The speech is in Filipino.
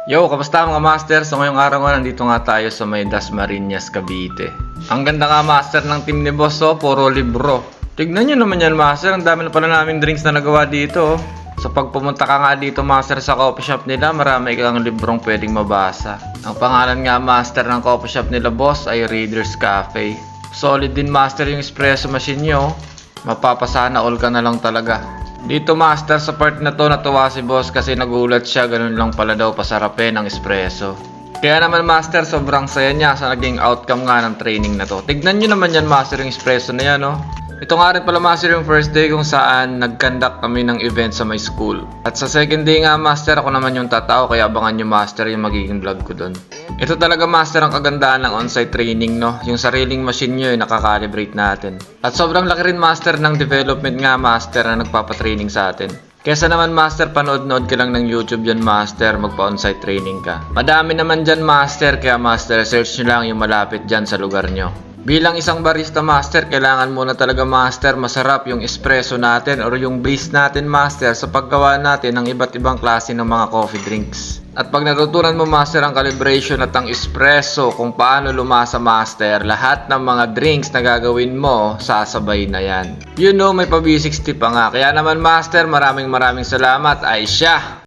Yo, kamusta mga master? So ngayong araw nga nandito nga tayo sa may Dasmariñas, Cavite. Ang ganda nga master ng team ni boss, oh, puro libro. Tignan nyo naman yan master, ang dami na pala namin drinks na nagawa dito. Oh. So pag pumunta ka nga dito master sa coffee shop nila, marami kang librong pwedeng mabasa. Ang pangalan nga master ng coffee shop nila boss ay Reader's Cafe. Solid din master yung espresso machine nyo. Mapapasana all ka na lang talaga. Dito master sa part na to natuwa si boss kasi nagulat siya, ganun lang pala daw pasarapin ang espresso. Kaya naman master sobrang saya niya sa naging outcome nga ng training na to. Tignan nyo naman yan master yung espresso na yan, no? Ito nga rin pala master yung first day kung saan nag-conduct kami ng event sa my school. At sa second day nga master ako naman yung tatao, kaya abangan nyo master yung magiging vlog ko dun. Ito talaga master ang kagandahan ng on-site training, no? Yung sariling machine nyo yung nakakalibrate natin. At sobrang laki rin master ng development nga master na nagpapatraining sa atin. Kesa naman master panood-nood ka lang ng YouTube dyan master, magpa-on-site training ka. Madami naman dyan master, kaya master search nyo lang yung malapit dyan sa lugar nyo. Bilang isang barista master, kailangan muna talaga master masarap yung espresso natin or yung base natin master sa paggawa natin ng iba't ibang klase ng mga coffee drinks. At pag natutunan mo master ang calibration at ang espresso kung paano lumasa master, lahat ng mga drinks na gagawin mo, sasabay na yan. You know, may pa B60 pa nga. Kaya naman master, maraming salamat, Aisha!